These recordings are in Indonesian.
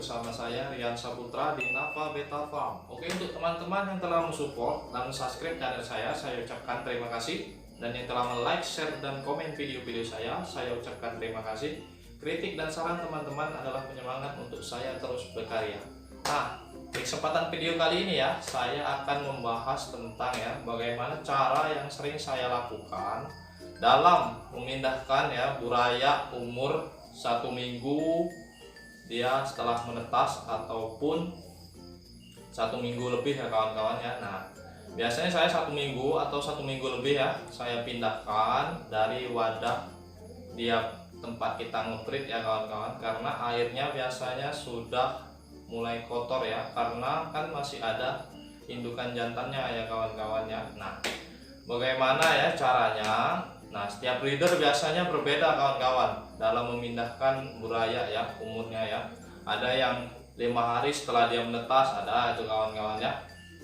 bersama saya Rian Saputra di Nava Beta Farm. Oke, untuk teman-teman yang telah mensupport dan subscribe channel saya ucapkan terima kasih. Dan yang telah like, share, dan komen video-video saya ucapkan terima kasih. Kritik dan saran teman-teman adalah penyemangat untuk saya terus berkarya. Nah, di kesempatan video kali ini ya, saya akan membahas tentang bagaimana cara yang sering saya lakukan dalam memindahkan buraya umur 1 minggu dia setelah menetas ataupun 1 minggu lebih ya kawan-kawan ya. Nah, biasanya saya 1 minggu atau 1 minggu lebih ya, saya pindahkan dari wadah dia tempat kita ngebreed ya kawan-kawan, karena airnya biasanya sudah mulai kotor ya, karena kan masih ada indukan jantannya ya kawan-kawan ya. Nah, bagaimana ya caranya? Nah, setiap breeder biasanya berbeda kawan-kawan dalam memindahkan buraya ya umurnya ya. Ada yang 5 hari setelah dia menetas, ada itu kawan-kawan ya.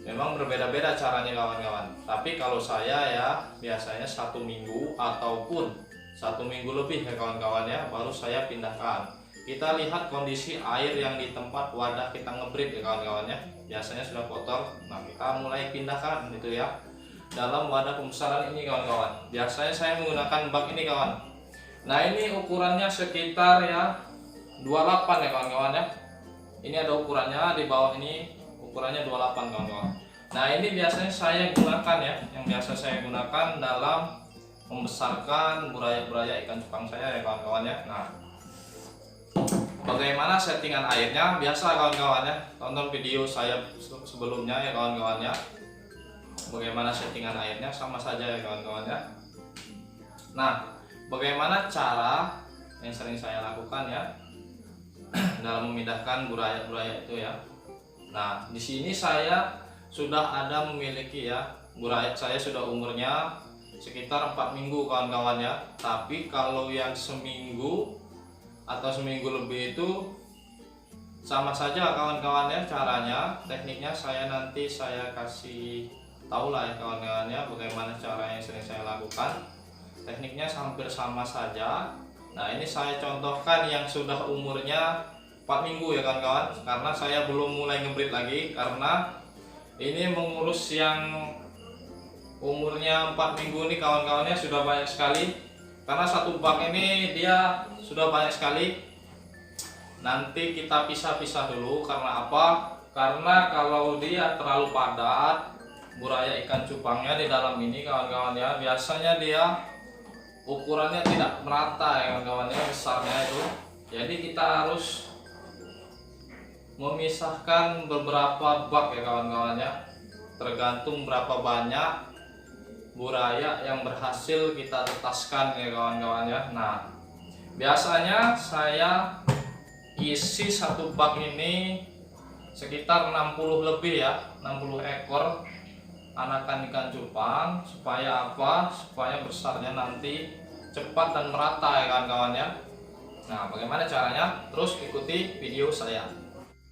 Memang berbeda-beda caranya kawan-kawan. Tapi kalau saya ya biasanya 1 minggu ataupun 1 minggu lebih ya kawan-kawan ya, baru saya pindahkan. Kita lihat kondisi air yang di tempat wadah kita ngebreed ya kawan-kawan ya. Biasanya sudah kotor. Nah, kita mulai pindahkan gitu ya dalam wadah pembesaran ini kawan-kawan. Biasanya saya menggunakan bak ini kawan. Nah, ini ukurannya sekitar ya 28 ya kawan-kawan ya. Ini ada ukurannya di bawah, ini ukurannya 28 kawan-kawan. Nah, ini biasanya saya gunakan ya, yang biasa saya gunakan dalam membesarkan buraya-buraya ikan cupang saya ya kawan-kawan ya. Nah, bagaimana settingan airnya? Biasa kawan-kawan ya, tonton video saya sebelumnya ya kawan-kawan ya. Bagaimana settingan airnya sama saja ya kawan-kawan ya. Nah, bagaimana cara yang sering saya lakukan ya dalam memindahkan buraya-buraya itu ya. Nah, di sini saya sudah ada memiliki ya buraya, saya sudah umurnya sekitar 4 minggu kawan-kawan ya. Tapi kalau yang seminggu atau seminggu lebih itu sama saja kawan-kawan ya caranya. Tekniknya nanti saya kasih tahu lah ya kawan-kawan ya, bagaimana cara yang sering saya lakukan. Tekniknya hampir sama saja. Nah, ini saya contohkan yang sudah umurnya 4 minggu ya kawan-kawan, karena saya belum mulai ngebreed lagi, karena ini mengurus yang umurnya 4 minggu ini kawan-kawannya sudah banyak sekali, karena satu bak ini dia sudah banyak sekali. Nanti kita pisah-pisah dulu. Karena apa? Karena kalau dia terlalu padat buraya ikan cupangnya di dalam ini kawan-kawan ya, biasanya dia ukurannya tidak merata ya kawan-kawan ya, besarnya itu. Jadi kita harus memisahkan beberapa bak ya kawan-kawan ya, tergantung berapa banyak buraya yang berhasil kita tetaskan ya kawan-kawan ya. Nah, biasanya saya isi satu bak ini sekitar 60 lebih ya, 60 ekor anakan ikan cupang. Supaya apa? Supaya besarnya nanti cepat dan merata ya kawan-kawan ya. Nah, bagaimana caranya? Terus ikuti video saya.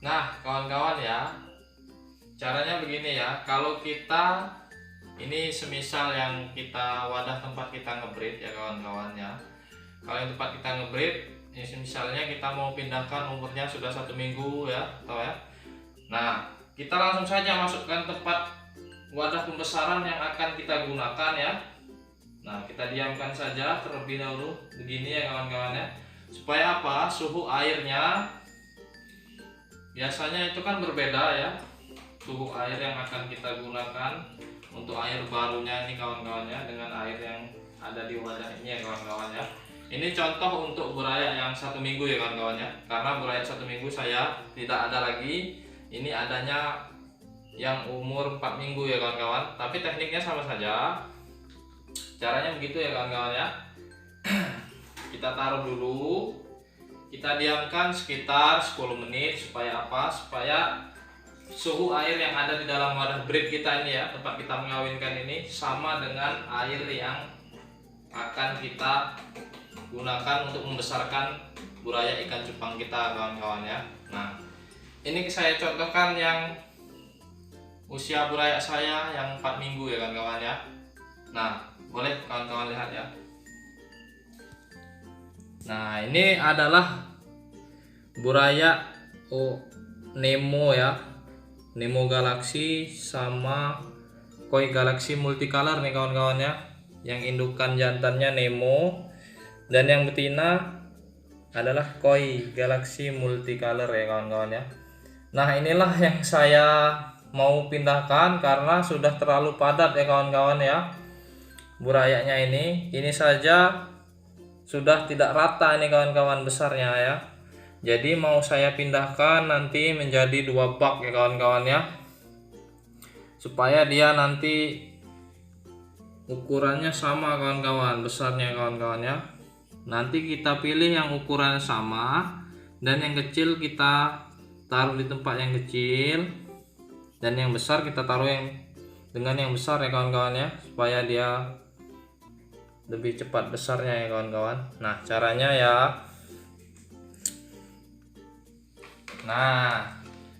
Nah, kawan-kawan ya, caranya begini ya. Kalau kita ini semisal yang kita wadah tempat kita ngebreed ya kawan-kawan ya. Kalau yang tempat kita ngebreed, ini misalnya kita mau pindahkan umurnya sudah 1 minggu ya, tahu ya. Nah, kita langsung saja masukkan tempat wadah pembesaran yang akan kita gunakan ya. Nah, kita diamkan saja terlebih dahulu begini ya kawan-kawan ya. Supaya apa? Suhu airnya biasanya itu kan berbeda ya, suhu air yang akan kita gunakan untuk air barunya ini kawan-kawan ya, dengan air yang ada di wadah ini ya kawan-kawan ya. Ini contoh untuk buraya yang 1 minggu ya kawan-kawan ya, karena buraya 1 minggu saya tidak ada lagi. Ini adanya yang umur 4 minggu ya kawan-kawan. Tapi tekniknya sama saja, caranya begitu ya kawan-kawan ya. Kita taruh dulu, kita diamkan sekitar 10 menit. Supaya apa? Supaya suhu air yang ada di dalam wadah breed kita ini ya, tempat kita mengawinkan ini, sama dengan air yang akan kita gunakan untuk membesarkan buraya ikan cupang kita kawan-kawan ya. Nah, ini saya contohkan yang usia buraya saya yang 4 minggu ya kawan-kawan ya. Nah, boleh kawan-kawan lihat ya. Nah, ini adalah buraya Nemo ya, Nemo Galaxy sama koi Galaxy multicolor nih kawan-kawan ya. Yang indukan jantannya Nemo dan yang betina adalah koi Galaxy multicolor ya kawan-kawan ya. Nah, inilah yang saya mau pindahkan karena sudah terlalu padat ya kawan-kawan ya. Burayanya ini saja sudah tidak rata ini kawan-kawan besarnya ya. Jadi mau saya pindahkan nanti menjadi 2 bak ya kawan-kawan ya, supaya dia nanti ukurannya sama kawan-kawan, besarnya kawan-kawan ya. Nanti kita pilih yang ukurannya sama dan yang kecil kita taruh di tempat yang kecil dan yang besar kita taruh dengan yang besar ya kawan-kawan ya, supaya dia lebih cepat besarnya ya kawan-kawan. Nah, caranya ya. Nah,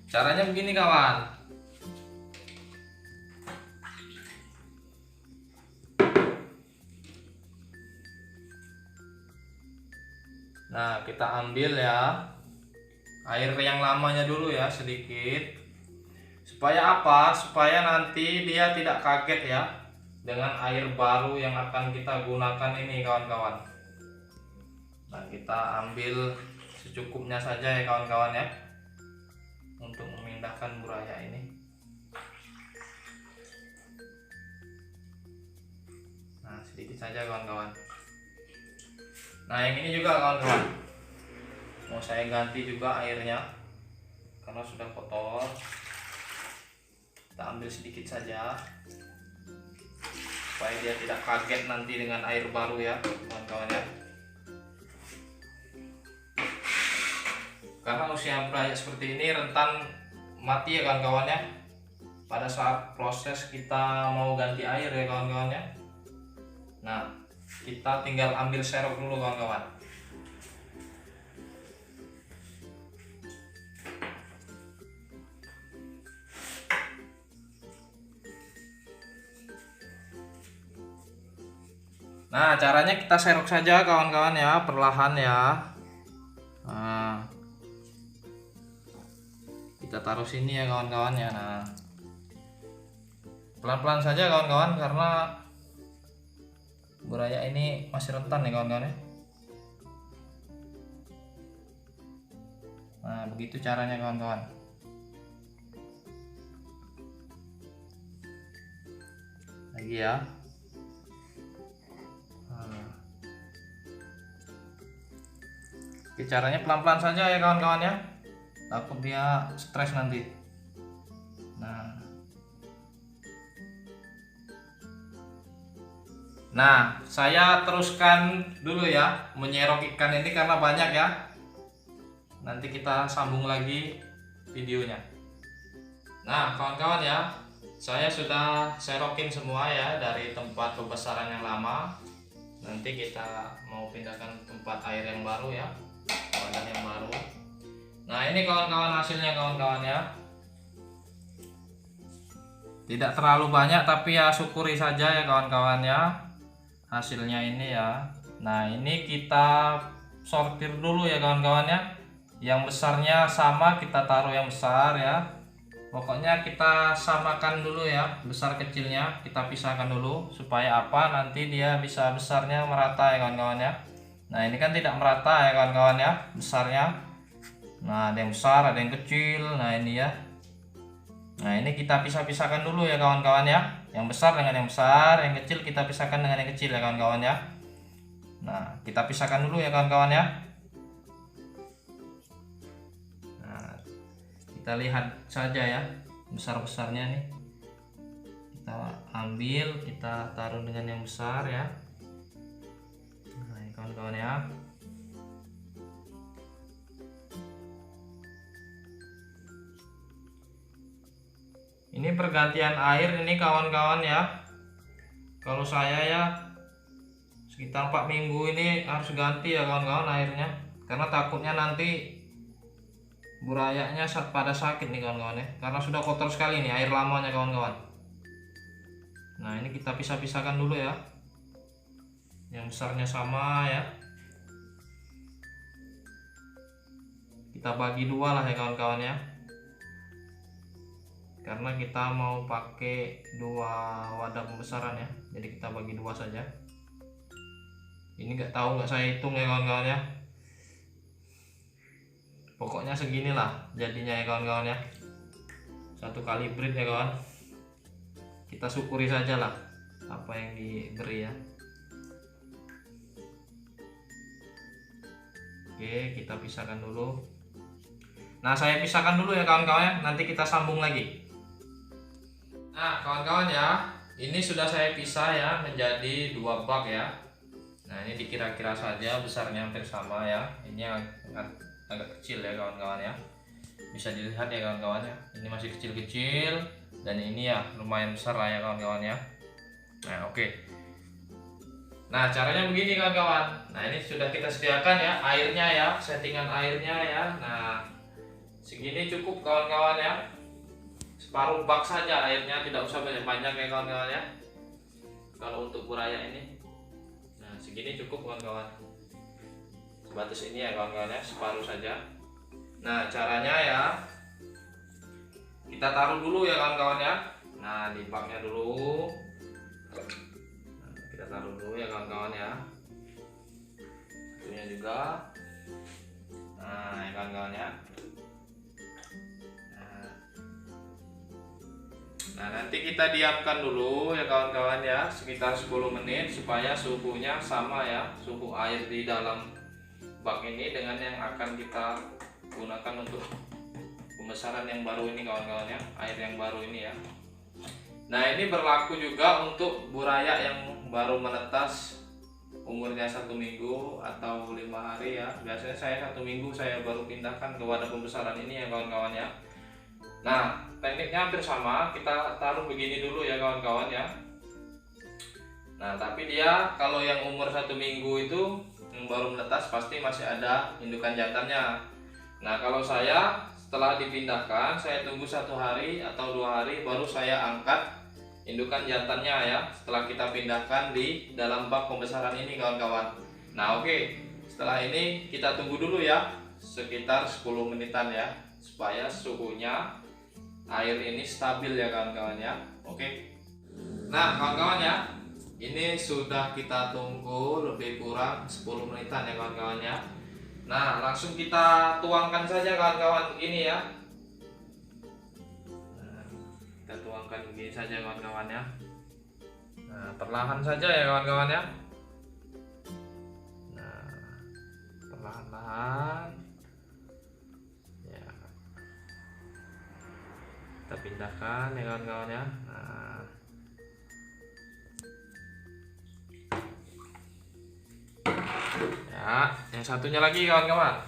caranya begini kawan. Nah, kita ambil ya air yang lamanya dulu ya sedikit. Supaya apa? Supaya nanti dia tidak kaget ya dengan air baru yang akan kita gunakan ini kawan-kawan. Nah, kita ambil secukupnya saja ya kawan-kawan ya, untuk memindahkan buraya ini. Nah, sedikit saja kawan-kawan. Nah, yang ini juga kawan-kawan mau saya ganti juga airnya karena sudah kotor. Kita ambil sedikit saja supaya dia tidak kaget nanti dengan air baru ya kawan-kawan ya. Karena usia buraya seperti ini rentan mati ya kawan-kawan ya pada saat proses kita mau ganti air ya kawan-kawan ya. Nah, kita tinggal ambil serok dulu kawan-kawan. Nah, caranya kita serok saja kawan-kawan ya, perlahan ya. Nah, kita taruh sini ya kawan-kawan ya. Nah, pelan-pelan saja kawan-kawan karena buraya ini masih rentan ya kawan-kawan ya. Nah, begitu caranya kawan-kawan. Lagi ya. Oke, caranya pelan-pelan saja ya kawan-kawan ya, takut dia stres nanti. Nah, saya teruskan dulu ya menyerok ikan ini karena banyak ya. Nanti kita sambung lagi videonya. Nah, kawan-kawan ya, saya sudah serokin semua ya dari tempat pembesaran yang lama. Nanti kita mau pindahkan tempat air yang baru ya, wadah yang baru. Nah, ini kawan-kawan hasilnya kawan-kawan ya. Tidak terlalu banyak tapi ya syukuri saja ya kawan-kawan ya hasilnya ini ya. Nah, ini kita sortir dulu ya kawan-kawan ya. Yang besarnya sama kita taruh yang besar ya. Pokoknya kita samakan dulu ya, besar kecilnya kita pisahkan dulu supaya apa? Nanti dia bisa besarnya merata ya kawan-kawan ya. Nah, ini kan tidak merata ya kawan-kawan ya besarnya. Nah, ada yang besar, ada yang kecil. Nah, ini ya. Nah, ini kita pisah-pisahkan dulu ya kawan-kawan ya. Yang besar dengan yang besar, yang kecil kita pisahkan dengan yang kecil ya kawan-kawan ya. Nah, kita pisahkan dulu ya kawan-kawan ya. Nah, kita lihat saja ya besar-besarnya nih. Kita ambil, kita taruh dengan yang besar ya. Nah, ini kawan-kawan ya. Ini pergantian air ini kawan-kawan ya. Kalau saya ya sekitar 4 minggu ini harus ganti ya kawan-kawan airnya, karena takutnya nanti burayanya pada sakit nih kawan-kawan ya, karena sudah kotor sekali nih air lamanya kawan-kawan. Nah, ini kita pisah-pisahkan dulu ya, yang besarnya sama ya, kita bagi dua lah ya kawan-kawan ya, karena kita mau pakai dua wadah pembesaran ya, jadi kita bagi dua saja. Ini nggak saya hitung ya kawan-kawan ya, pokoknya seginilah jadinya ya kawan-kawan ya, 1 kali breed ya kawan. Kita syukuri saja lah apa yang diberi ya. Oke, kita pisahkan dulu. Nah, saya pisahkan dulu ya kawan-kawan ya, nanti kita sambung lagi. Nah kawan-kawan ya, ini sudah saya pisah ya menjadi 2 bak ya. Nah ini dikira-kira saja, besarnya hampir sama ya. Ini agak kecil ya kawan-kawan ya, bisa dilihat ya kawan-kawan ya, ini masih kecil-kecil, dan ini ya lumayan besar lah ya kawan-kawan ya. Nah oke. Nah caranya begini kawan-kawan. Nah ini sudah kita sediakan ya airnya ya, settingan airnya ya. Nah segini cukup kawan-kawan ya, separuh bak saja airnya, tidak usah banyak-banyak ya kawan-kawan ya kalau untuk buraya ini. Nah segini cukup kawan-kawan, sebatas ini ya kawan-kawan ya, separuh saja. Nah caranya ya, kita taruh dulu ya kawan-kawan ya. Nah di baknya dulu, nah, kita taruh dulu ya kawan-kawan ya, satunya juga. Nah ya kawan-kawan ya. Nah nanti kita diamkan dulu ya kawan-kawan ya, sekitar 10 menit supaya suhunya sama ya, suhu air di dalam bak ini dengan yang akan kita gunakan untuk pembesaran yang baru ini kawan-kawan ya, air yang baru ini ya. Nah ini berlaku juga untuk buraya yang baru menetas, umurnya 1 minggu atau 5 hari ya. Biasanya saya 1 minggu saya baru pindahkan ke wadah pembesaran ini ya kawan-kawan ya. Nah tekniknya hampir sama, kita taruh begini dulu ya kawan-kawan ya. Nah tapi dia kalau yang umur 1 minggu itu yang baru menetas pasti masih ada indukan jantannya. Nah kalau saya setelah dipindahkan, saya tunggu 1 hari atau 2 hari baru saya angkat indukan jantannya ya, setelah kita pindahkan di dalam bak pembesaran ini kawan-kawan. Nah oke, setelah ini kita tunggu dulu ya sekitar 10 menitan ya, supaya suhunya air ini stabil ya kawan-kawan ya. Oke. Nah kawan-kawan ya, ini sudah kita tunggu lebih kurang 10 menitan ya kawan-kawan ya. Nah langsung kita tuangkan saja kawan-kawan ini ya. Nah, kita tuangkan begini saja kawan-kawan ya. Nah perlahan saja ya kawan-kawan ya. Nah perlahan-lahan kita pindahkan ya kawan-kawan ya. Nah, ya yang satunya lagi kawan-kawan,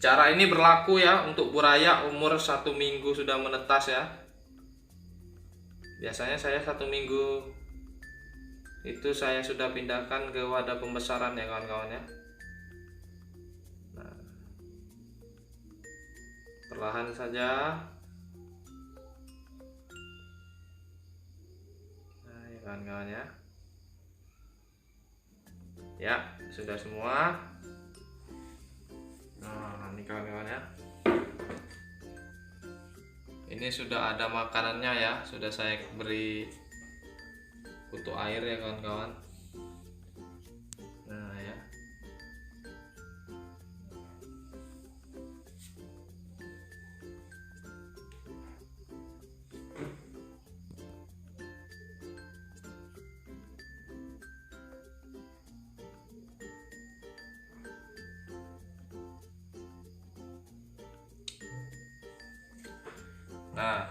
cara ini berlaku ya untuk buraya umur 1 minggu sudah menetas ya. Biasanya saya 1 minggu itu saya sudah pindahkan ke wadah pembesaran ya kawan-kawan ya. Perlahan saja. Nah ya kawan-kawan ya. Ya sudah semua. Nah ini kawan-kawan ya, ini sudah ada makanannya ya, sudah saya beri kutu air ya kawan-kawan. Nah ya. Nah,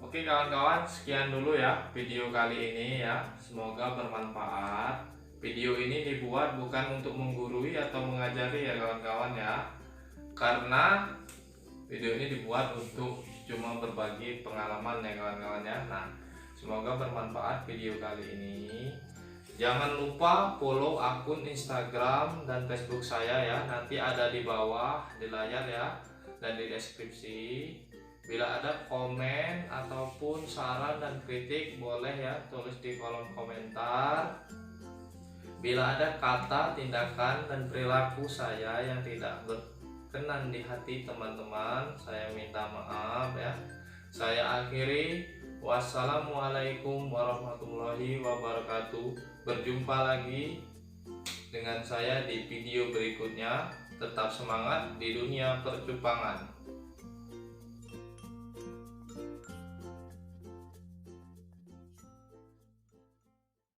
oke kawan-kawan, sekian dulu ya video kali ini ya. Semoga bermanfaat. Video ini dibuat bukan untuk menggurui atau mengajari ya kawan-kawan ya, karena video ini dibuat untuk cuma berbagi pengalaman ya kawan-kawan ya. Nah, semoga bermanfaat video kali ini. Jangan lupa follow akun Instagram dan Facebook saya ya, nanti ada di bawah di layar ya, dan di deskripsi. Bila ada komen ataupun saran dan kritik boleh ya tulis di kolom komentar. Bila ada kata, tindakan, dan perilaku saya yang tidak berkenan di hati teman-teman, saya minta maaf ya. Saya akhiri. Wassalamualaikum warahmatullahi wabarakatuh. Berjumpa lagi dengan saya di video berikutnya. Tetap semangat di dunia percupangan.